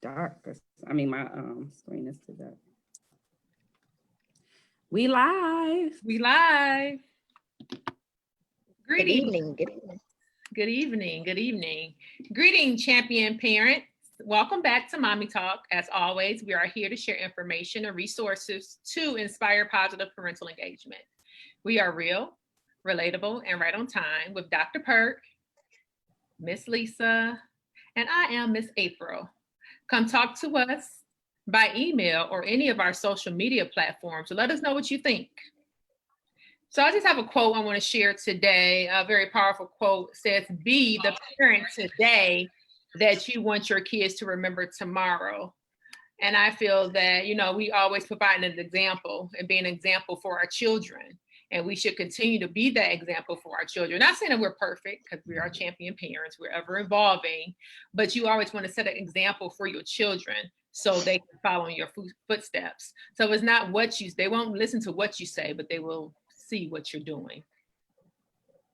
dark. I mean, my screen is too dark. We live. We live. Good evening. Good evening. Good evening. Good evening. Greeting, champion parents. Welcome back to Mommy Talk. As always, we are here to share information and resources to inspire positive parental engagement. We are real, relatable, and right on time with Dr. Perk, Miss Lisa, and I am Miss April. Come talk to us by email or any of our social media platforms. So let us know what you think. So I just have a quote I want to share today. A very powerful quote. It says, be the parent today that you want your kids to remember tomorrow. And I feel that, we always provide an example and be an example for our children. And we should continue to be that example for our children. Not saying that we're perfect, because we are champion parents, we're ever evolving, but you always want to set an example for your children so they can follow in your footsteps. So it's not they won't listen to what you say, but they will see what you're doing.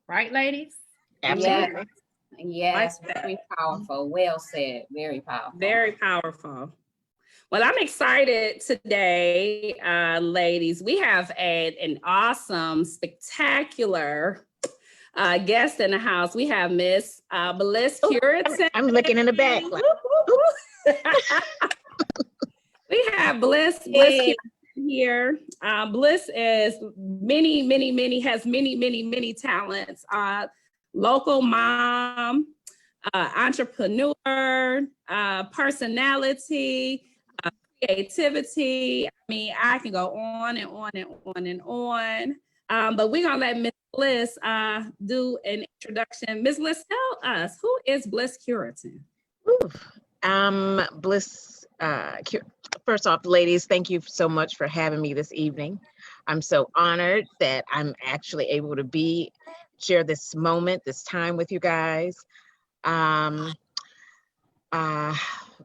Right, ladies? Absolutely. Yes, very powerful. Well said. Very powerful. Very powerful. Well, I'm excited today, ladies. We have an awesome, spectacular guest in the house. We have Miss Bliss Cureton. I'm looking in the back. We have Bliss Cureton here. Bliss is has many talents. Local mom, entrepreneur, personality, creativity. I mean, I can go on and on and on and on. But we're gonna let Miss Bliss do an introduction. Miss Bliss, tell us, who is Bliss Cureton? Bliss. First off, ladies, thank you so much for having me this evening. I'm so honored that I'm actually able to share this moment, this time with you guys.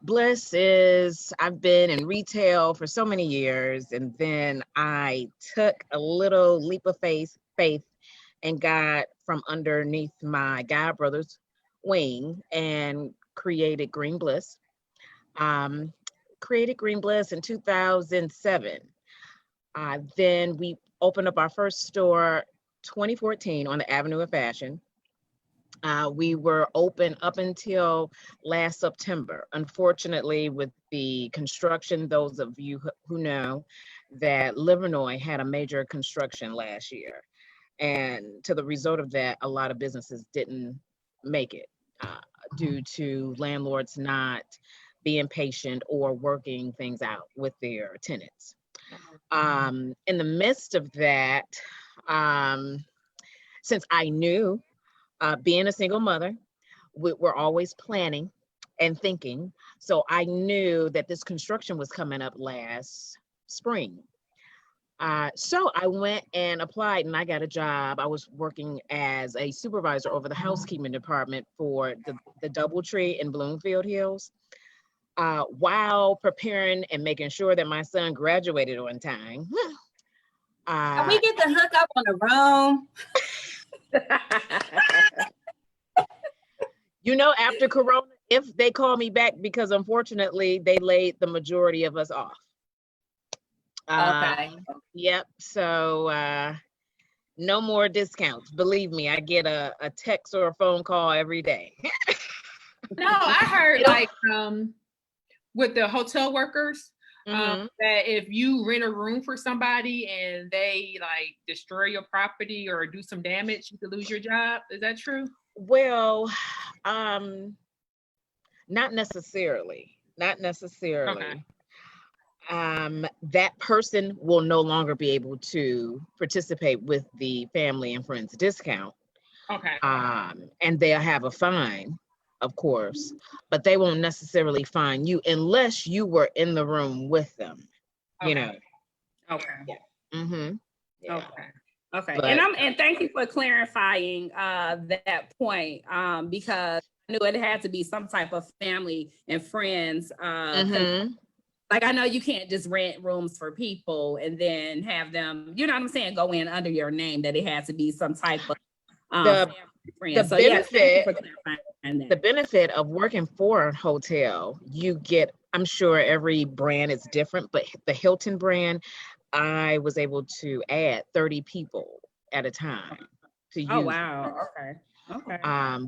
Bliss I've been in retail for so many years, and then I took a little leap of faith and got from underneath my god brother's wing and created Green Bliss. Created Green Bliss in 2007. Then we opened up our first store 2014 on the Avenue of Fashion. We were open up until last September. Unfortunately, with the construction, those of you who know that Livernois had a major construction last year. And to the result of that, a lot of businesses didn't make it due to landlords not being patient or working things out with their tenants. In the midst of that, since I knew, being a single mother, we're always planning and thinking. So I knew that this construction was coming up last spring. So I went and applied and I got a job. I was working as a supervisor over the housekeeping department for the DoubleTree in Bloomfield Hills, while preparing and making sure that my son graduated on time. Can we get the hook up on the room? After Corona, if they call me back, because unfortunately they laid the majority of us off. Okay. Yep. So no more discounts. Believe me, I get a text or a phone call every day. No, I heard with the hotel workers, that if you rent a room for somebody and they destroy your property or do some damage, you could lose your job. Is that true? Well, not necessarily. Okay. That person will no longer be able to participate with the family and friends discount. Okay. And they'll have a fine, of course, but they won't necessarily fine you unless you were in the room with them. Okay. Yeah. Mm-hmm. Yeah. Okay. And thank you for clarifying that point, because I knew it had to be some type of family and friends. I know you can't just rent rooms for people and then have them, you know what I'm saying, go in under your name, that it has to be some type of the benefit of working for a hotel, you get I'm sure every brand is different, but the Hilton brand, I was able to add 30 people at a time to use. Oh, wow. Okay. Okay.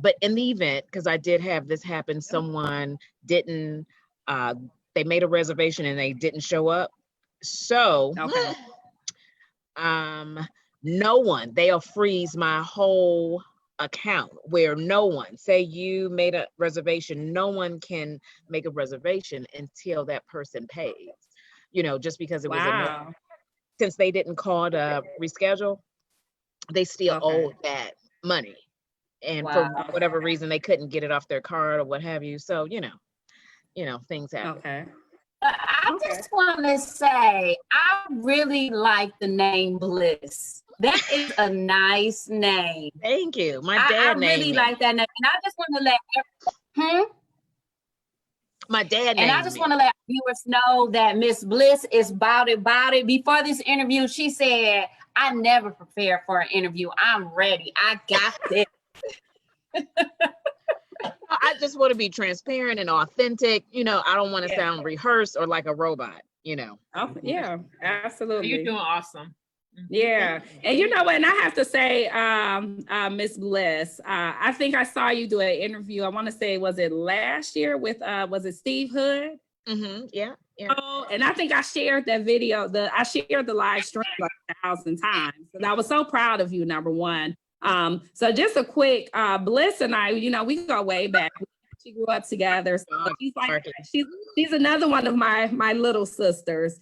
But in the event, because I did have this happen, someone didn't, they made a reservation and they didn't show up. So, Okay. no one, they'll freeze my whole account where no one, say you made a reservation, no one can make a reservation until that person pays, just because it was Wow. since they didn't call to reschedule, they still Okay. owe that money. And for whatever reason, they couldn't get it off their card or what have you. So, things happen. Okay. I just want to say, I really like the name Bliss. That is a nice name. Thank you. My dad I named really me. like that name. And I just want to let My dad named And I just me. want to let viewers know that Miss Bliss is about it. Before this interview, she said, I never prepare for an interview. I'm ready. I got this. I just want to be transparent and authentic. I don't want to sound rehearsed or like a robot, Oh, yeah, absolutely. You're doing awesome. Yeah. And you know what? And I have to say, Miss Bliss, I think I saw you do an interview. I want to say, was it last year with, was it Steve Hood? Mm-hmm. Yeah. Oh, and I think I shared that video. I shared the live stream like 1,000 times. And I was so proud of you, number one. So just a quick, Bliss and I, we go way back. She grew up together. So she's like, she's another one of my little sisters.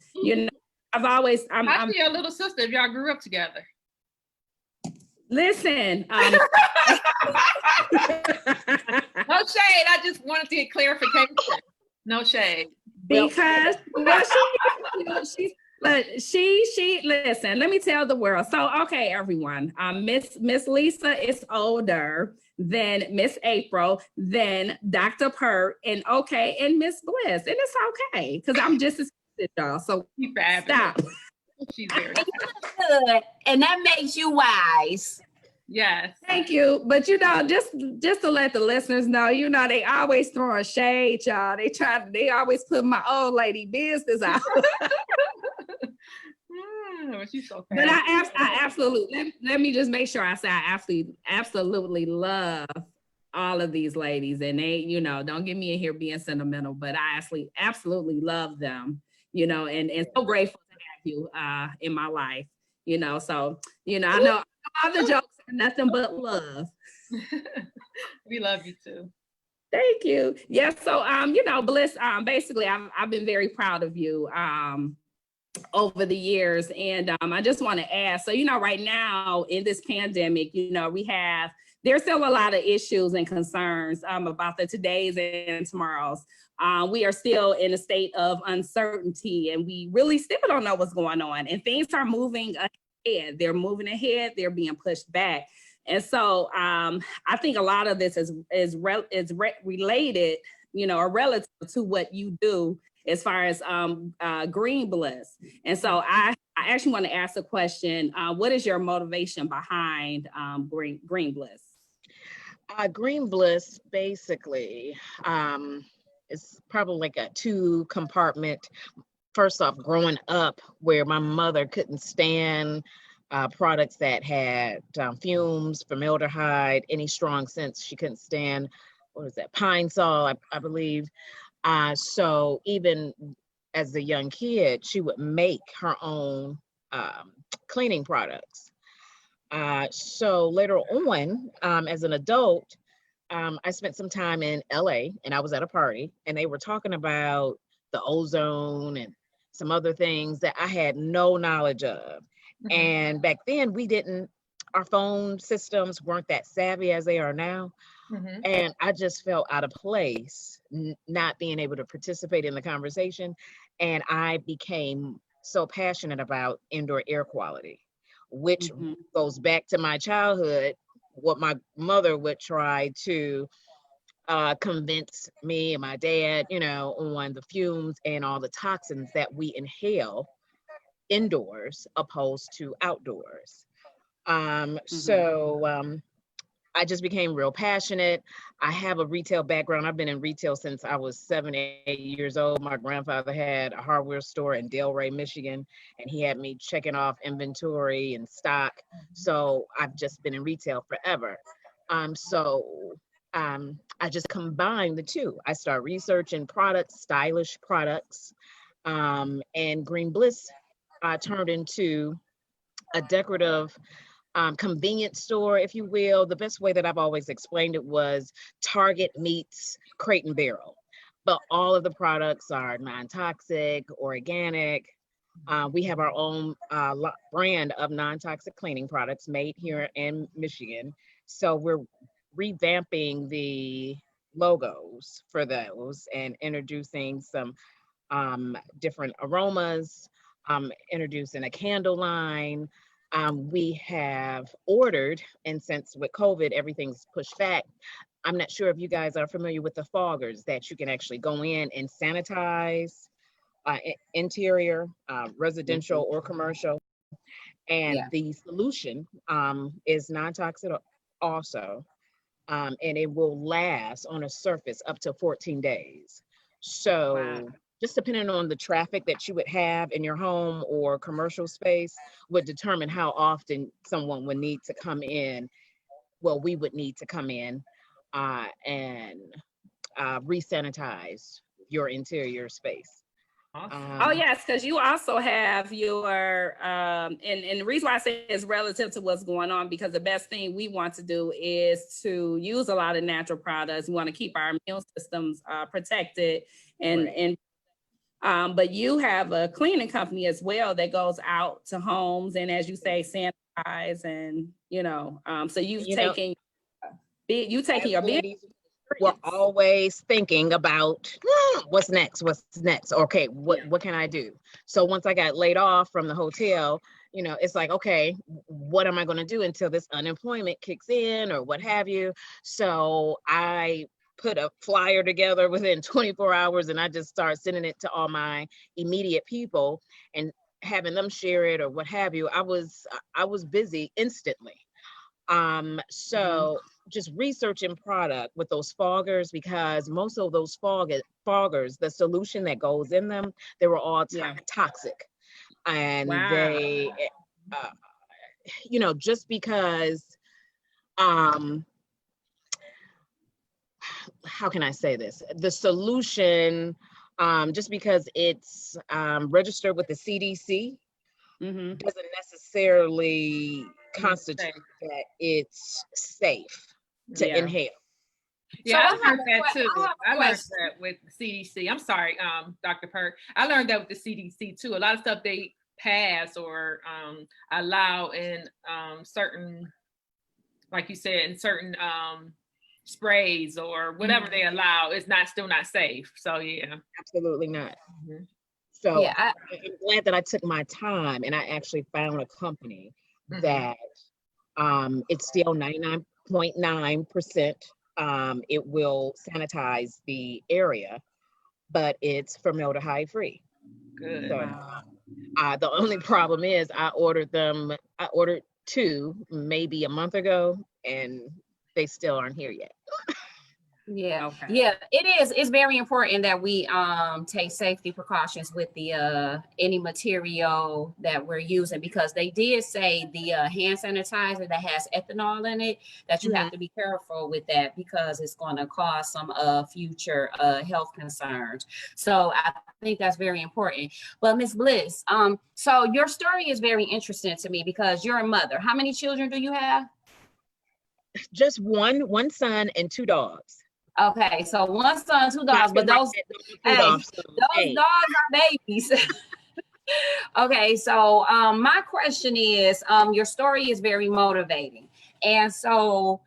I'm your little sister if y'all grew up together. Listen. No shade. I just wanted to get clarification. No shade. Because she listen, let me tell the world. So okay, everyone. Miss Lisa is older than Miss April, then Dr. Pert, and Miss Bliss. And it's okay, because I'm just as good, y'all. So stop. She's very good. And that makes you wise. Yes. Thank you. But just to let the listeners know, they always throwing shade, y'all. They always put my old lady business out. She's so but I absolutely let me just make sure I say I absolutely love all of these ladies, and they, don't get me in here being sentimental, but I absolutely love them, and so grateful to have you in my life, so I know all the jokes are nothing but love. We love you too. Thank you. Yeah. So Bliss, basically I've been very proud of you over the years, and I just want to ask, so right now in this pandemic, there's still a lot of issues and concerns about the todays and tomorrows. We are still in a state of uncertainty, and we really still don't know what's going on, and things are moving ahead. They're moving ahead. They're being pushed back. And so I think a lot of this is related, or relative to what you do as far as Green Bliss. And so I actually want to ask a question. What is your motivation behind Green Bliss? Green Bliss basically is probably like a 2-compartment. First off, growing up where my mother couldn't stand products that had fumes, formaldehyde, any strong scents. She couldn't stand, Pine Sol, I believe. So even as a young kid, she would make her own cleaning products. So later on, as an adult, I spent some time in LA, and I was at a party, and they were talking about the ozone and some other things that I had no knowledge of. Mm-hmm. And back then our phone systems weren't that savvy as they are now. Mm-hmm. And I just felt out of place, not being able to participate in the conversation. And I became so passionate about indoor air quality, which mm-hmm. goes back to my childhood, what my mother would try to convince me and my dad, on the fumes and all the toxins that we inhale indoors opposed to outdoors. Mm-hmm. So I just became real passionate. I have a retail background. I've been in retail since I was 7, 8 years old. My grandfather had a hardware store in Delray, Michigan, and he had me checking off inventory and stock. So I've just been in retail forever. I just combined the two. I started researching products, stylish products, and Green Bliss turned into a decorative convenience store, if you will. The best way that I've always explained it was Target meets Crate and Barrel, but all of the products are non-toxic, organic. We have our own brand of non-toxic cleaning products made here in Michigan. So we're revamping the logos for those and introducing some different aromas, introducing a candle line. We have ordered, and since with COVID, everything's pushed back. I'm not sure if you guys are familiar with the foggers that you can actually go in and sanitize interior, residential or commercial. And the solution is non-toxic also, and it will last on a surface up to 14 days. So just depending on the traffic that you would have in your home or commercial space would determine how often someone would need to come in. Well, we would need to come in and re-sanitize your interior space. Oh yes, because you also have your and the reason why I say it's relative to what's going on, because the best thing we want to do is to use a lot of natural products. We want to keep our immune systems protected, but you have a cleaning company as well that goes out to homes and, as you say, sanitize, and so you've taken your business. We're always thinking about what's next. Okay, what can I do? So once I got laid off from the hotel, it's like, okay, what am I going to do until this unemployment kicks in or what have you? So I put a flyer together within 24 hours and I just started sending it to all my immediate people and having them share it or what have you. I was busy instantly. Just researching product with those foggers, because most of those foggers, the solution that goes in them, they were all toxic. And they, just because, how can I say this? The solution, just because it's registered with the CDC, doesn't necessarily constitute that it's safe to inhale. Yeah, so I learned that too. I learned that with the CDC. I'm sorry, Dr. Perk. I learned that with the CDC too. A lot of stuff they pass or allow in certain, like you said, in certain sprays or whatever they allow is still not safe. So yeah, absolutely not. So I'm glad that I took my time and I actually found a company that it's still 99.9%. It will sanitize the area, but it's formaldehyde free. Good. So, the only problem is I ordered 2 maybe a month ago and they still aren't here yet. It's very important that we take safety precautions with the any material that we're using, because they did say the hand sanitizer that has ethanol in it, that you have to be careful with that because it's going to cause some future health concerns. So I think that's very important. But Ms. Bliss, so your story is very interesting to me because you're a mother. How many children do you have? Just one son and 2 dogs. Okay, so 1 son, 2 dogs, but those dogs are babies. Okay, so my question is, your story is very motivating, and so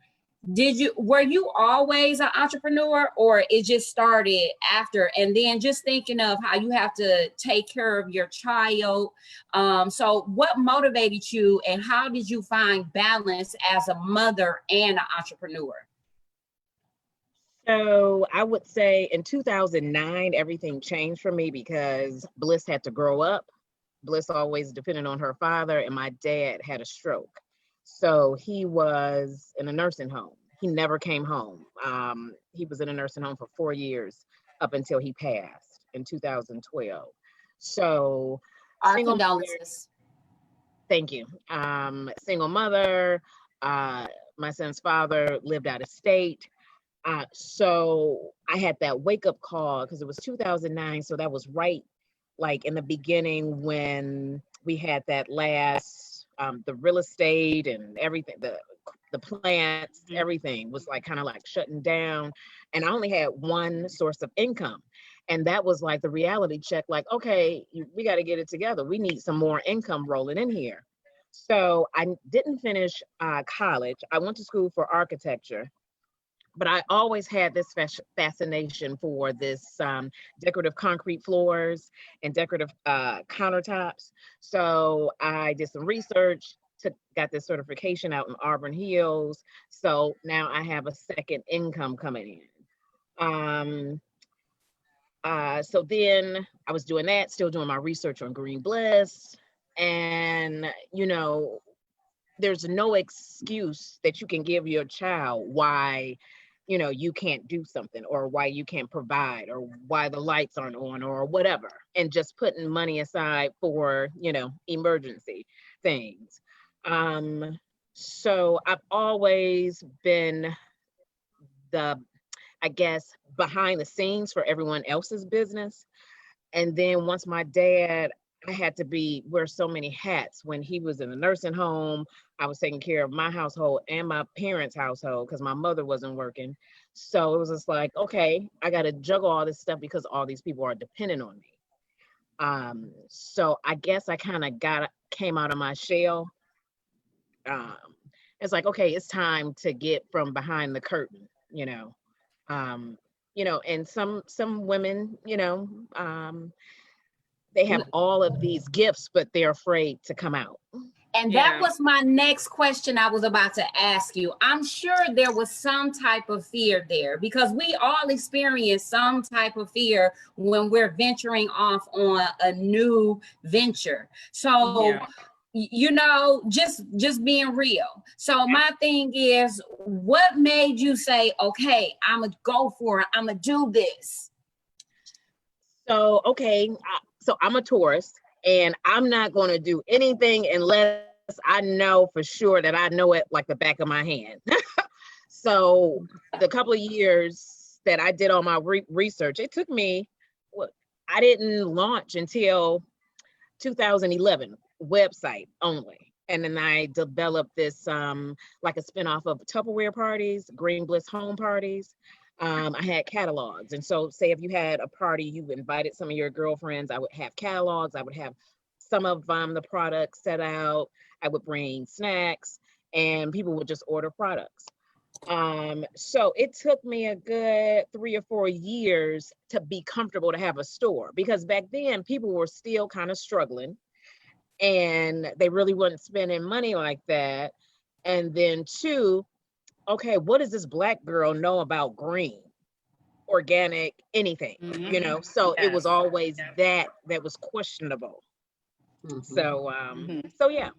were you always an entrepreneur, or it just started after? And then just thinking of how you have to take care of your child. So what motivated you, and how did you find balance as a mother and an entrepreneur? So I would say in 2009, everything changed for me because Bliss had to grow up. Bliss always depended on her father, and my dad had a stroke. So he was in a nursing home. he never came home. He was in a nursing home for 4 years up until he passed in 2012. So Our single mother, condolences. thank you. Single mother, my son's father lived out of state. So I had that wake up call because it was 2009. So that was right like in the beginning when we had that last, the real estate and everything, the plants, everything was like kind of like shutting down. And I only had one source of income. And that was like the reality check, like, okay, we got to get it together. We need some more income rolling in here. So I didn't finish college. I went to school for architecture, but I always had this fascination for this decorative concrete floors and decorative countertops. So I did some research, got this certification out in Auburn Hills. So now I have a second income coming in. So then I was doing that, still doing my research on Green Bliss. And, you know, there's no excuse that you can give your child why, you know, you can't do something or why you can't provide or why the lights aren't on or whatever. And just putting money aside for, you know, emergency things. So I've always been I guess, behind the scenes for everyone else's business. And then once my dad, I had to wear so many hats. When he was in the nursing home, I was taking care of my household and my parents' household because my mother wasn't working. So it was just like, okay, I got to juggle all this stuff because all these people are dependent on me. So I guess I kind of came out of my shell. It's like, okay, it's time to get from behind the curtain, you know. You know, and some women, you know, they have all of these gifts, but they're afraid to come out. And that was my next question I was about to ask you. I'm sure there was some type of fear there because we all experience some type of fear when we're venturing off on a new venture. So you know, just being real. So my thing is, what made you say, okay, I'm gonna go for it, I'm gonna do this? So okay, so I'm a Taurus and I'm not going to do anything unless I know for sure that I know it like the back of my hand. So the couple of years that I did all my research, it took me, I didn't launch until 2011, website only. And then I developed this like a spinoff of Tupperware parties, Green Bliss home parties. I had catalogs. And so say if you had a party, you invited some of your girlfriends, I would have catalogs. I would have some of the products set out. I would bring snacks and people would just order products. So it took me a good 3 or 4 years to be comfortable to have a store because back then people were still kind of struggling and they really wasn't spending money like that. And then 2, okay, what does this Black girl know about green, organic, anything, you know? So it was always that was questionable. So, so yeah.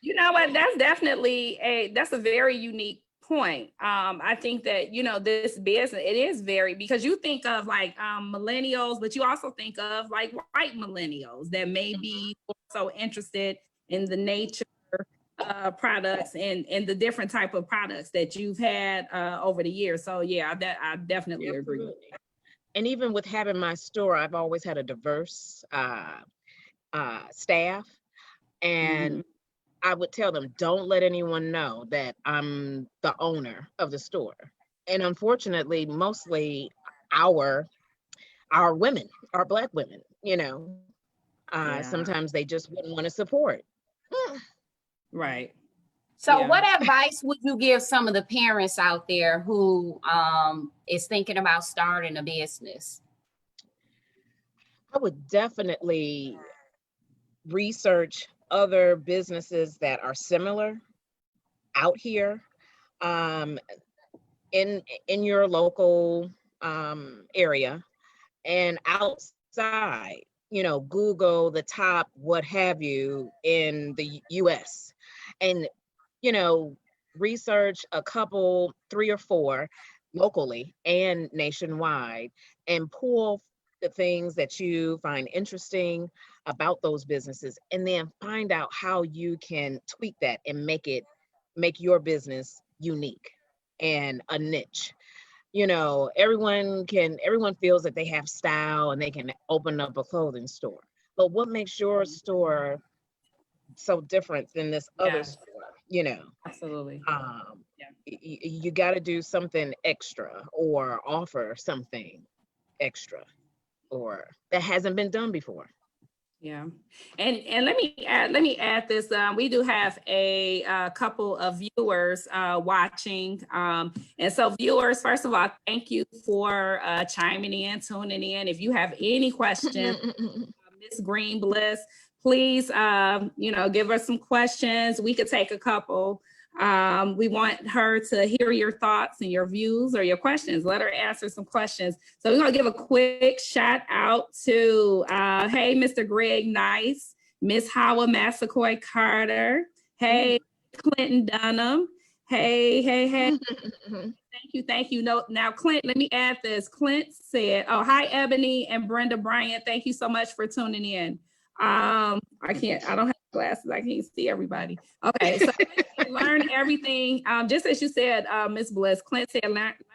You know what, that's definitely that's a very unique point. I think that, you know, this business, it is very, because you think of like millennials, but you also think of like white millennials that may be so interested in the nature products and the different type of products that you've had over the years. So yeah, I definitely agree with that. And even with having my store, I've always had a diverse staff, and I would tell them, don't let anyone know that I'm the owner of the store. And unfortunately, mostly our women, our Black women, you know, sometimes they just wouldn't want to support. Right. So what advice would you give some of the parents out there who is thinking about starting a business? I would definitely research other businesses that are similar out here in your local area and outside, you know, Google the top what have you in the US. And, you know, research a couple, 3 or 4 locally and nationwide, and pull the things that you find interesting about those businesses, and then find out how you can tweak that and make your business unique and a niche. You know, everyone feels that they have style and they can open up a clothing store. But what makes your store so different than this other Yes. store? You know, Absolutely. you got to do something extra or offer something extra or that hasn't been done before. Yeah, and let me add this. We do have a couple of viewers watching, and so viewers, first of all, thank you for chiming in, tuning in. If you have any questions, Miss Green Bliss, please, give us some questions. We could take a couple. We want her to hear your thoughts and your views or your questions. Let her answer some questions. So we're gonna give a quick shout out to, hey, Mr. Greg Nice, Miss Howard Massacoy Carter, hey, Clinton Dunham, hey. Thank you. No, now, Clint, let me add this. Clint said, oh, hi, Ebony and Brenda Bryant. Thank you so much for tuning in. I don't have glasses. I can't see everybody. Okay, so learn everything. Just as you said, Ms. Bliss, Clint said,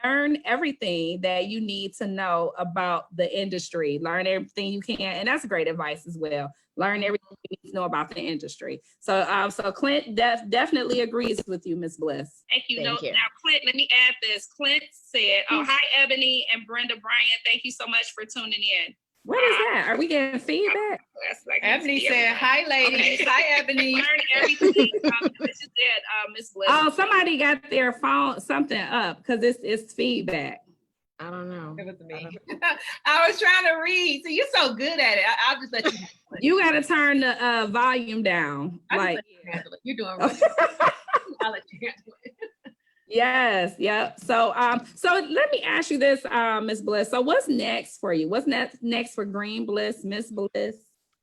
learn everything that you need to know about the industry. Learn everything you can. And that's great advice as well. Learn everything you need to know about the industry. So Clint definitely agrees with you, Ms. Bliss. Thank you. Now, Clint, let me add this. Clint said, oh, hi, Ebony and Brenda Bryant. Thank you so much for tuning in. What is that? Are we getting feedback? Ebony said, hi, ladies. Okay. Hi, Ebony. Learn everything. Ms. Bliss. Oh, somebody got their phone something up because it's feedback. I don't know. It was me. I was trying to read. So you're so good at it. I'll just let you. You got to turn the volume down. You're doing right. I'll let you handle it. Yes. Yeah. So let me ask you this, Ms. Bliss. So what's next for you? What's next for Green Bliss, Ms. Bliss?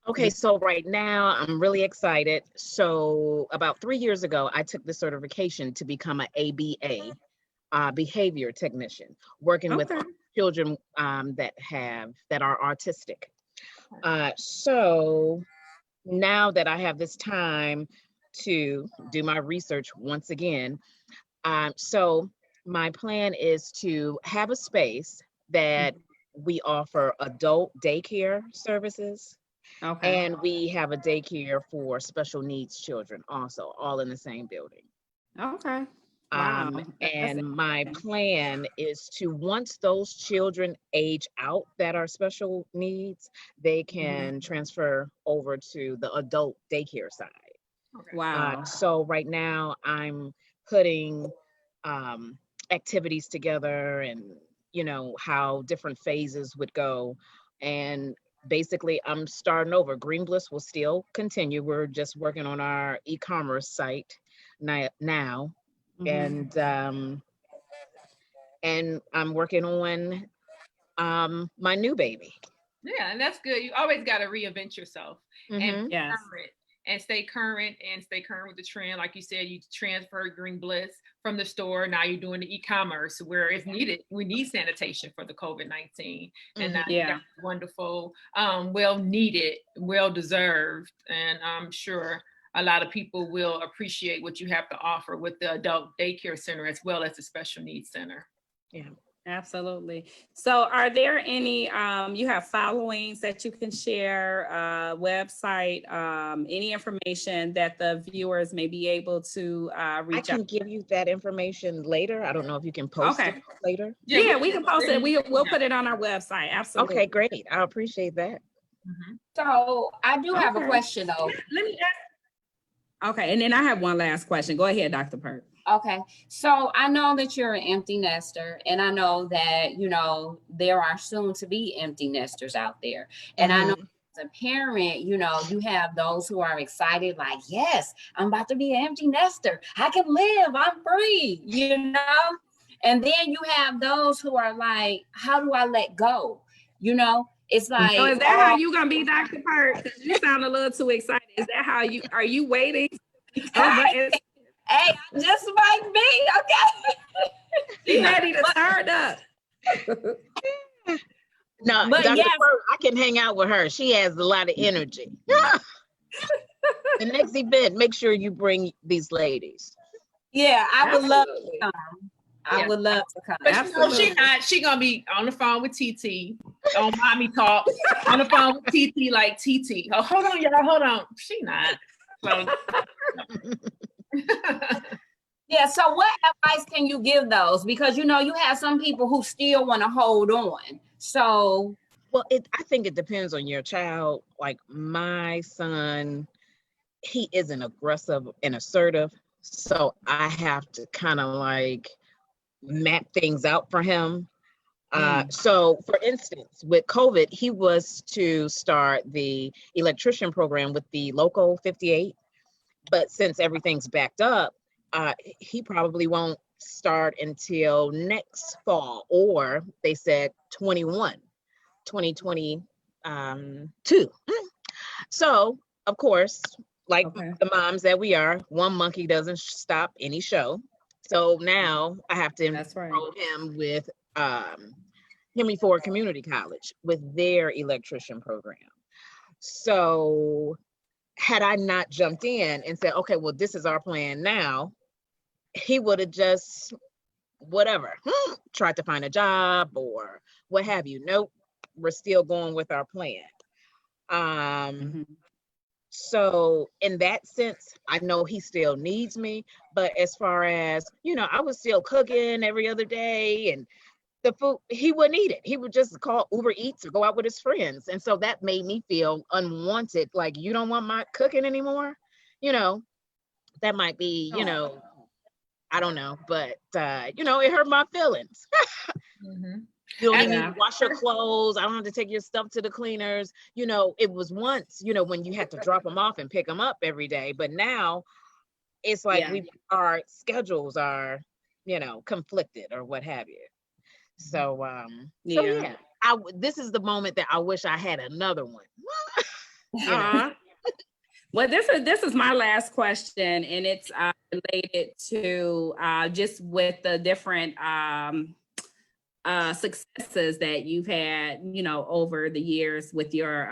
Okay, so right now I'm really excited. So about 3 years ago, I took the certification to become an ABA, behavior technician, working with children that are autistic. So now that I have this time to do my research once again, so my plan is to have a space that we offer adult daycare services. Okay. And we have a daycare for special needs children also, all in the same building. Okay. Wow. And my plan is to, once those children age out that are special needs, they can transfer over to the adult daycare side. Okay. Wow. So right now I'm putting activities together and, how different phases would go. And basically I'm starting over. Green Bliss will still continue. We're just working on our e-commerce site now. And I'm working on my new baby. Yeah, and that's good. You always got to reinvent yourself and stay current with the trend. Like you said, you transferred Green Bliss from the store. Now you're doing the e-commerce where it's needed. We need sanitation for the COVID-19, and that's wonderful, well needed, well deserved, and I'm sure a lot of people will appreciate what you have to offer with the adult daycare center as well as the special needs center. Yeah, absolutely. So are there any, you have followings that you can share, website, any information that the viewers may be able to reach out? I can give you that information later. I don't know if you can post it later. Yeah, we can post it. We'll put it on our website. Absolutely. Okay, great. I appreciate that. So I do have a question though. Let me ask. Okay, and then I have one last question. Go ahead, Dr. Perk. Okay, so I know that you're an empty nester, and I know that, there are soon to be empty nesters out there. And I know as a parent, you have those who are excited, like, yes, I'm about to be an empty nester. I can live, I'm free, And then you have those who are like, how do I let go? It's like, so is that how you gonna be, Dr. Perk? You sound a little too excited. Is that how are you waiting? Hey, I just might be, okay? She ready to turn up. No, But Dr. yes. Pearl, I can hang out with her. She has a lot of energy. The next event, make sure you bring these ladies. Yeah, I would love to Absolutely. come. I would love to come. But you know, Absolutely. she gonna be on the phone with TT on Mommy Talk, on the phone with TT like TT. Oh, hold on, y'all, hold on. She not. So. Yeah, so what advice can you give those? Because you have some people who still want to hold on. So Well, I think it depends on your child. Like my son, he isn't aggressive and assertive. So I have to kind of like map things out for him. So for instance, with COVID, he was to start the electrician program with the local 58. But since everything's backed up, he probably won't start until next fall, or they said 2022. So of course, like the moms that we are, one monkey doesn't stop any show. So now I have to enroll him with Henry Ford Community College with their electrician program. So had I not jumped in and said, okay, well, this is our plan now, he would have just tried to find a job or what have you. Nope, we're still going with our plan. So in that sense, I know he still needs me, but as far as, I was still cooking every other day, and the food, he wouldn't eat it. He would just call Uber Eats or go out with his friends. And so that made me feel unwanted. Like, you don't want my cooking anymore. That might be, I don't know, but it hurt my feelings. You don't even wash your clothes. I don't have to take your stuff to the cleaners. It was once, when you had to drop them off and pick them up every day. But now it's like our schedules are, conflicted or what have you. So, this is the moment that I wish I had another one. Well, this is my last question, and it's related to just with the different successes that you've had, over the years with your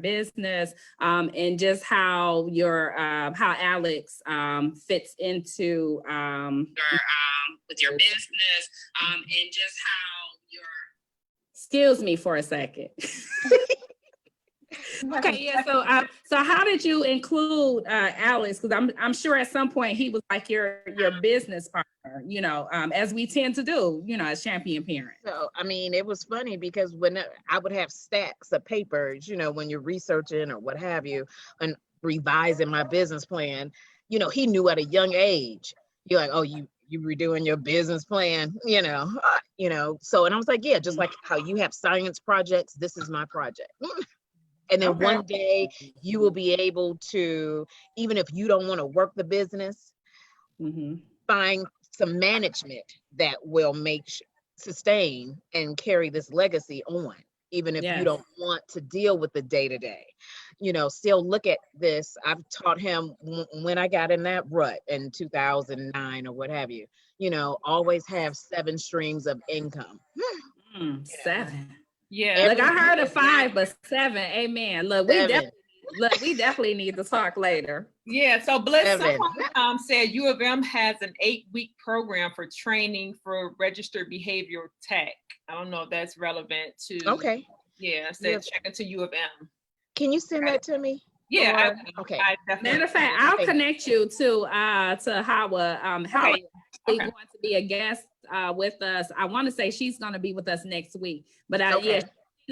business, and just how how Alex fits into with your business, and just how your. Excuse me for a second. Okay, yeah. So how did you include Alex? Because I'm sure at some point he was like your business partner, as we tend to do, as champion parents. So I mean, it was funny because when I would have stacks of papers, when you're researching or what have you, and revising my business plan, he knew at a young age. You're like, oh, you redoing your business plan, So, and I was like, yeah, just like how you have science projects, this is my project. And then one day you will be able to, even if you don't want to work the business, find some management that will sustain and carry this legacy on, even if you don't want to deal with the day-to-day. Still look at this. I've taught him when I got in that rut in 2009 or what have you, always have 7 streams of income. 7. Yeah. Look, I heard of 5, but 7. Amen. Look, we definitely need to talk later. Yeah. So Bliss, someone said U of M has an 8-week program for training for registered behavioral tech. I don't know if that's relevant to. Okay. Yeah. Said check into U of M. Can you send that to me? Yeah. Okay. Matter of fact, I'll connect you to Hawa. Hawa is going to be a guest with us. I want to say she's going to be with us next week, but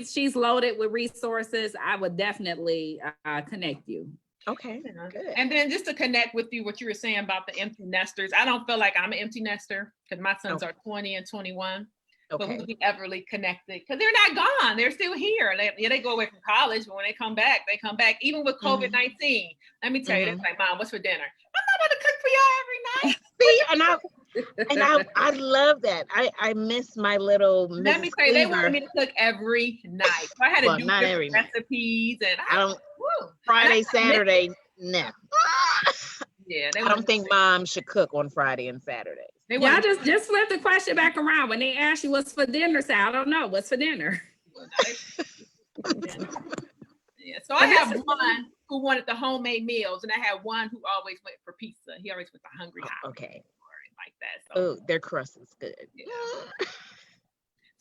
she's loaded with resources. I would definitely connect you. Okay, good. And then just to connect with you, what you were saying about the empty nesters, I don't feel like I'm an empty nester because my sons are 20 and 21. But we'll be everly connected because they're not gone. They're still here. They go away from college, but when they come back, even with COVID-19. Let me tell you, it's like, Mom, what's for dinner? I'm not about to cook for y'all every night. See, and I love that. I miss my little Mrs. Let me tell you, they wanted me to cook every night. So I had to do different recipes. And I don't, Friday, Saturday, no. Yeah, I don't think mom should cook on Friday and Saturdays. Y'all just flip the question back around. When they ask you what's for dinner, say, I don't know. What's for dinner? Yeah, so I have one who wanted the homemade meals, and I had one who always went for pizza. He always went the hungry hot. Okay. Like that. So, oh, their crust is good. Yeah.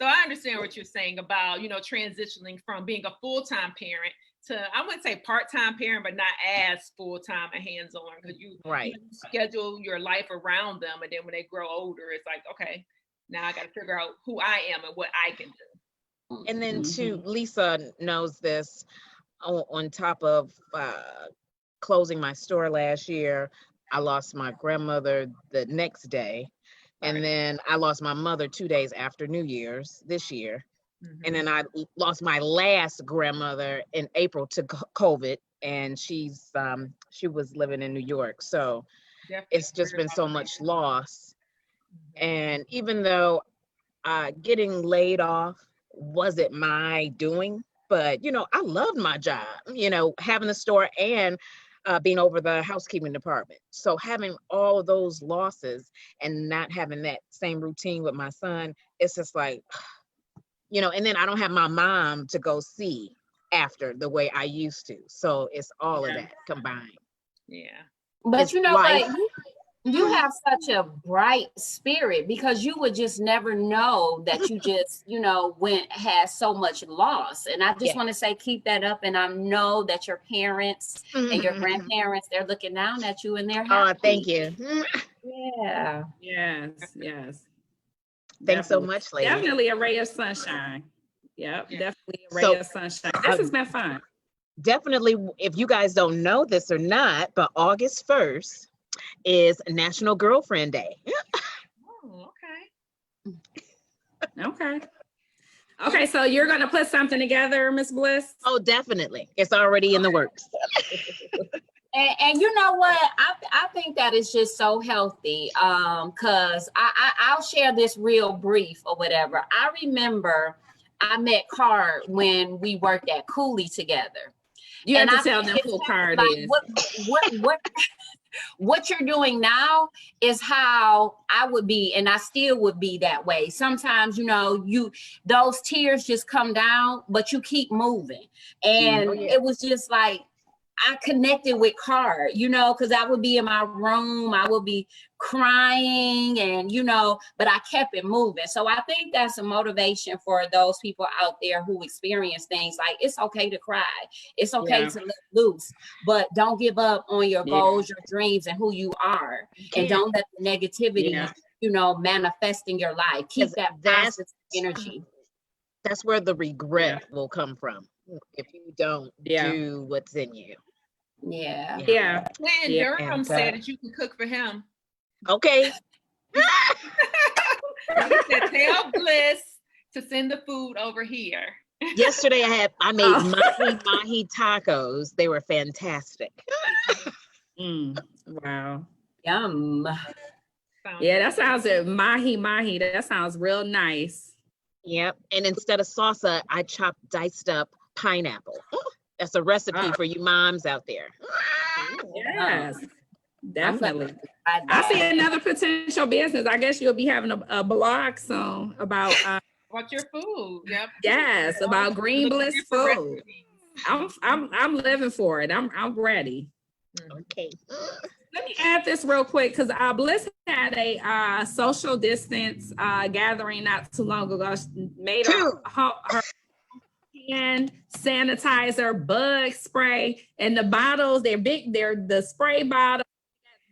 So I understand what you're saying about, transitioning from being a full-time parent to, I wouldn't say part-time parent, but not as full-time and hands-on, because you schedule your life around them. And then when they grow older, it's like, okay, now I got to figure out who I am and what I can do. And then too, Lisa knows this, on top of closing my store last year, I lost my grandmother the next day. And then I lost my mother 2 days after New Year's this year. And then I lost my last grandmother in April to COVID, and she was living in New York. So it's just been so much loss. And even though getting laid off wasn't my doing, but I loved my job, having the store and being over the housekeeping department. So having all of those losses and not having that same routine with my son, it's just like, and then I don't have my mom to go see after the way I used to. So it's all of that combined. Yeah. But it's what? You have such a bright spirit, because you would just never know that you just, had so much loss. And I just want to say, keep that up. And I know that your parents and your grandparents, they're looking down at you and they're happy. Oh, thank you. Yeah. Yes. Thanks so much, ladies. Definitely a ray of sunshine. Yep, definitely a ray of sunshine. This has been fun. Definitely, if you guys don't know this or not, but August 1st is National Girlfriend Day. Oh, okay. Okay, so you're going to put something together, Miss Bliss? Oh, definitely. It's already in the works. And you know what? I think that is just so healthy, because I'll share this real brief or whatever. I remember I met Card when we worked at Cooley together. You have to tell them who Card is. What you're doing now is how I would be, and I still would be that way. Sometimes, those tears just come down, but you keep moving. And it was just like, I connected with Card, because I would be in my room, I would be crying and, but I kept it moving. So I think that's a motivation for those people out there who experience things like, it's okay to cry. It's okay to let loose, but don't give up on your goals, your dreams, and who you are. And don't let the negativity, manifest in your life. Keep that positive energy. That's where the regret will come from if you don't do what's in you. Yeah. And Durham said that you can cook for him. Okay. He said, tell Bliss to send the food over here. Yesterday I made mahi tacos. They were fantastic. Wow. Yum. That sounds mahi. That sounds real nice. Yep. And instead of salsa, I chopped diced up pineapple. That's a recipe for you moms out there. Yes, definitely. I see another potential business. I guess you'll be having a blog soon about your food. Yep. Yes, about Green Bliss food. I'm living for it. I'm ready. Okay. Let me add this real quick, because Bliss had a social distance gathering not too long ago. She made her hand sanitizer, bug spray, and the bottles, they're big. They're the spray bottles,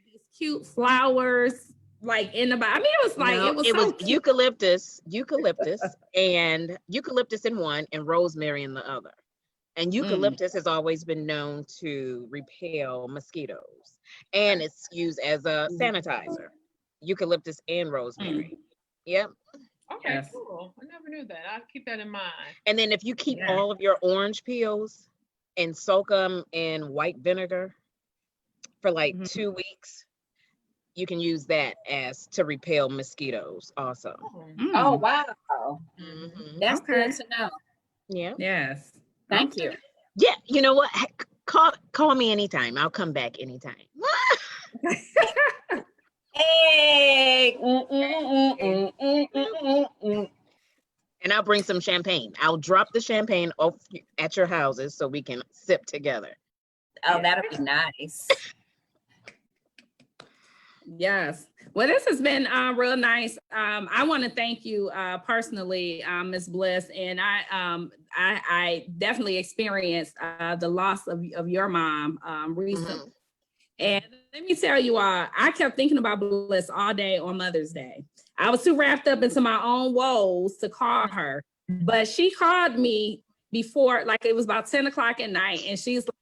these cute flowers like in the bottom. I mean, it was like it was eucalyptus and eucalyptus in one and rosemary in the other. And eucalyptus has always been known to repel mosquitoes, and it's used as a sanitizer. Eucalyptus and rosemary. Yep. Okay, cool. I never knew that. I'll keep that in mind. And then if you keep all of your orange peels and soak them in white vinegar for like 2 weeks, you can use that as to repel mosquitoes also. Oh, wow. That's good to know. Yeah. Yes. Thank you. Yeah. You know what? Call me anytime. I'll come back anytime. Hey. And I'll bring some champagne. I'll drop the champagne off at your houses so we can sip together. Oh, that'll be nice. Yes. Well, this has been real nice. I want to thank you personally, Ms. Bliss, and I definitely experienced the loss of your mom recently. And let me tell you all, I kept thinking about Bliss all day on Mother's Day. I was too wrapped up into my own woes to call her, but she called me before, like it was about 10 o'clock at night, and she's like,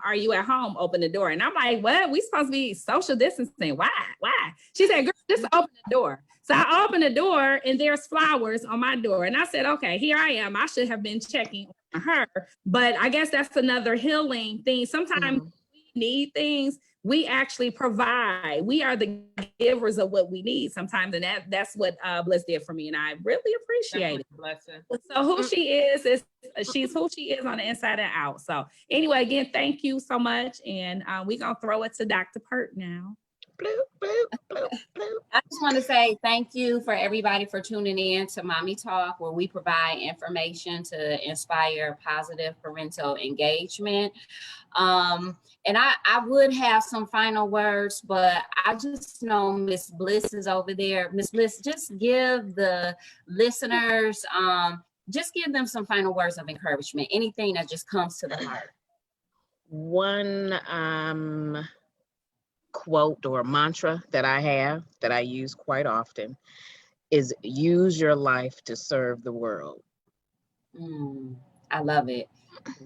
are you at home? Open the door. And I'm like, what? We supposed to be social distancing. Why? She said, girl, just open the door. So I opened the door and there's flowers on my door. And I said, okay, here I am. I should have been checking on her. But I guess that's another healing thing. Sometimes we need things. We actually provide. We are the givers of what we need sometimes. And that's what Bliss did for me. And I really appreciate it. Blessing. So who she is she's who she is on the inside and out. So anyway, again, thank you so much. And we're going to throw it to Dr. Pert now. Bloop, bloop, bloop, bloop. I just want to say thank you for everybody for tuning in to Mommy Talk, where we provide information to inspire positive parental engagement. And I would have some final words, but I just know Miss Bliss is over there. Miss Bliss, just give the listeners, just give them some final words of encouragement, anything that just comes to the heart. One quote or mantra that I have that I use quite often is use your life to serve the world. I love it.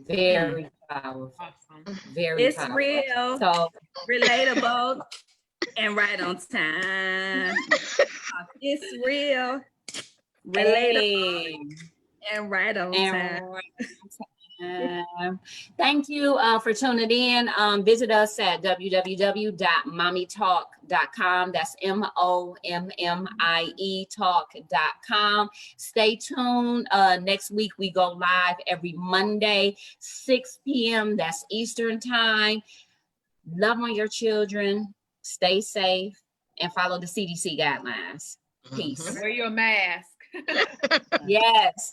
Very powerful. Awesome. Very It's powerful. real, So relatable, and right on time. It's real, relatable, and right on time. Thank you for tuning in. Visit us at www.mommietalk.com. That's MOMMIE talk.com. Stay tuned. Next week we go live every Monday, 6 p.m. That's Eastern time. Love on your children, stay safe, and follow the CDC guidelines. Peace. Wear your mask. Yes.